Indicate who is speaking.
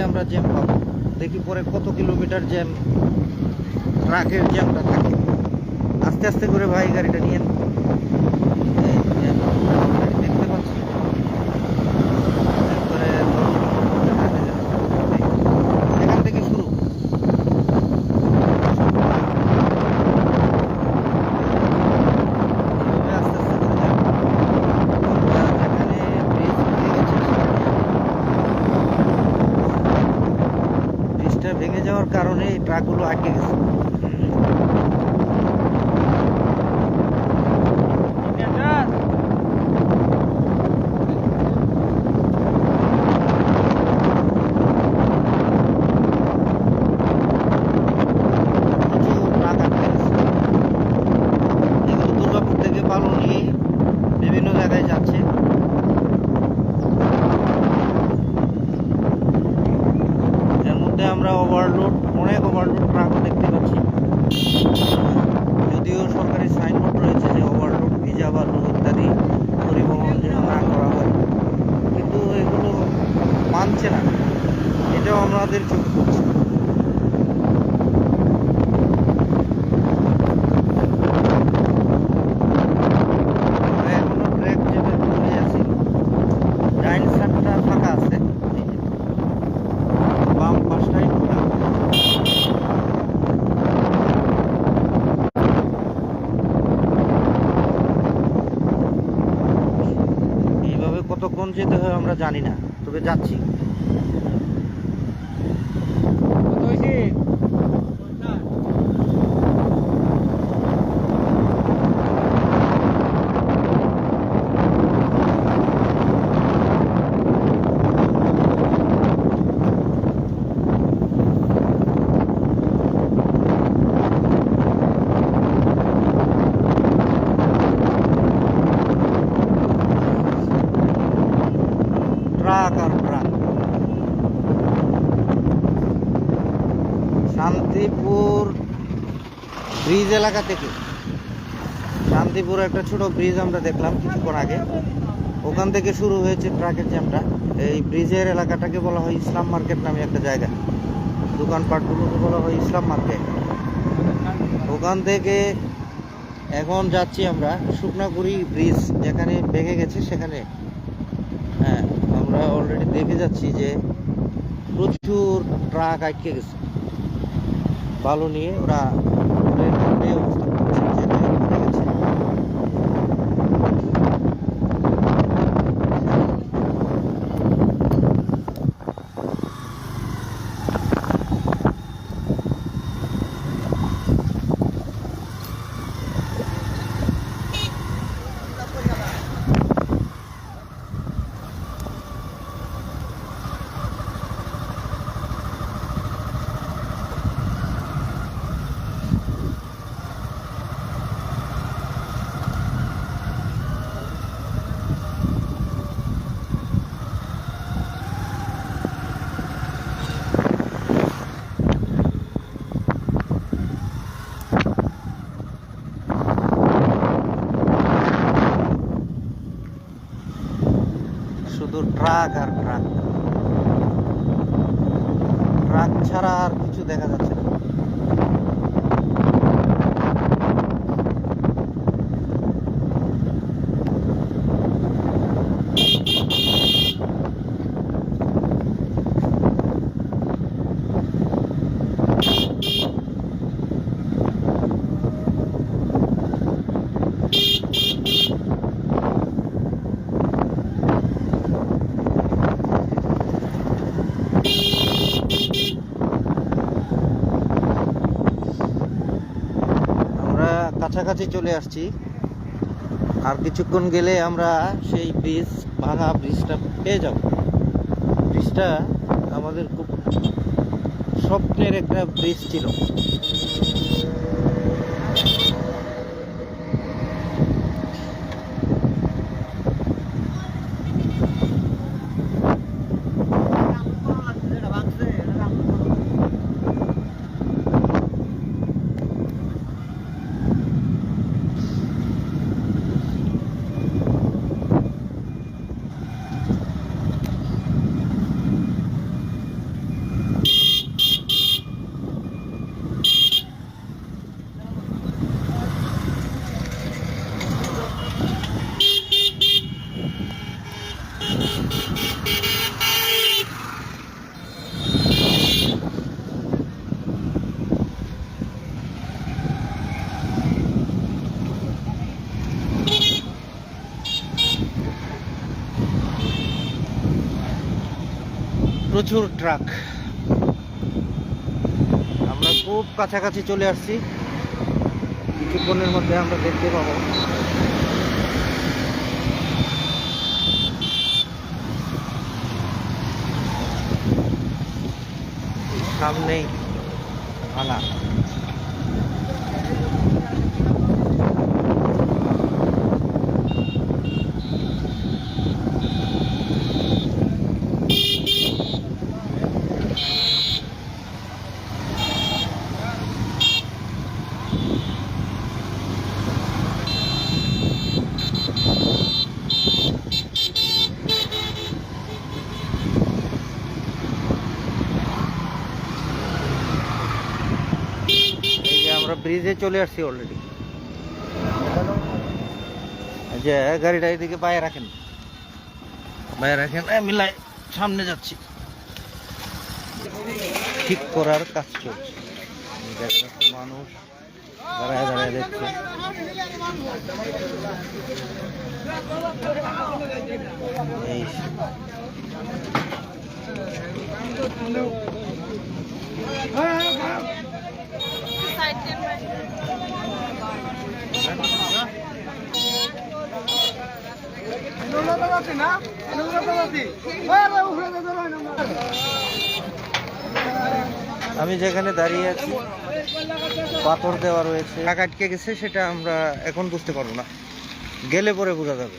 Speaker 1: আমরা জ্যাম পাবো। দেখি পরে কত কিলোমিটার জ্যাম, ট্রাকের জ্যামটা থাকে। আস্তে আস্তে করে ভাই গাড়িটা নিয়ে দেখতে পাচ্ছি একবারে এখান থেকে শুরু। আস্তে আস্তে করে যাব। যেখানে ব্রিজ ভেঙে গেছে, ব্রিজটা ভেঙে যাওয়ার কারণে এই ট্রাকগুলো আটকে গেছে। বিভিন্ন জায়গায় যাচ্ছে। এর মধ্যে আমরা অনেক ওভারলোড ট্রাকও দেখতে পাচ্ছি। যদিও সরকারি সাইনবোর্ড রয়েছে যে ওভারলোড, ভিজা বালু ইত্যাদি পরিবহন যেন না করা হয়, কিন্তু এগুলো মানছে না। এটাও আমাদের চোখে পড়ছে। ফাঁকা আছে, বাম পাশটাই খোলা। এইভাবে কতক্ষণ যেতে হয় আমরা জানি না, তবে যাচ্ছি। ট্রাক আর ট্রাক। শান্তিপুর ব্রিজ এলাকা থেকে, শান্তিপুর একটা ছোট ব্রিজ আমরা দেখলাম কিছুক্ষণ আগে, ওখান থেকে শুরু হয়েছে ট্রাকের জ্যামটা। এই ব্রিজের এলাকাটাকে বলা হয় ইসলাম মার্কেট নামে একটা জায়গা। দোকানপাটগুলোকে বলা হয় ইসলাম মার্কেট। ওখান থেকে এখন যাচ্ছি আমরা শুকনাগুড়ি ব্রিজ, যেখানে ভেঙে গেছে সেখানে। হ্যাঁ, আমরা অলরেডি দেখে যাচ্ছি যে প্রচুর ট্রাক আটকে গেছে বালু নিয়ে। ওরা অবস্থান করছে, যেখানে ভেঙে গেছে। শুধু ট্রাক আর ট্রাক, ট্রাক ছাড়া আর কিছু দেখা যাচ্ছে না। কাছাকাছি চলে আসছি। আর কিছুক্ষণ গেলে আমরা সেই ব্রিজ, ভাঙা ব্রিজটা পেয়ে যাব। ব্রিজটা আমাদের খুব স্বপ্নের একটা ব্রিজ ছিল। প্রচুর ট্রাক। আমরা খুব কাছাকাছি চলে আসছি, কিছুক্ষণের মধ্যে আমরা দেখতে পাবো। সামনেই ভাঙা। আমরা ব্রিজে চলে আসছি অলরেডি। যে গাড়িটা এদিকে বাইরে রাখেন, বাইরে রাখেন, মিলাই সামনে যাচ্ছি। ঠিক করার কাজ চলছে, মানুষ দাঁড়ায় দাঁড়ায় দেখছে। এই আমি যেখানে দাঁড়িয়ে আছি পাথর দেওয়া রয়েছে, টাকা আটকে গেছে, সেটা আমরা এখন বুঝতে পারবো না, গেলে পরে বোঝা যাবে।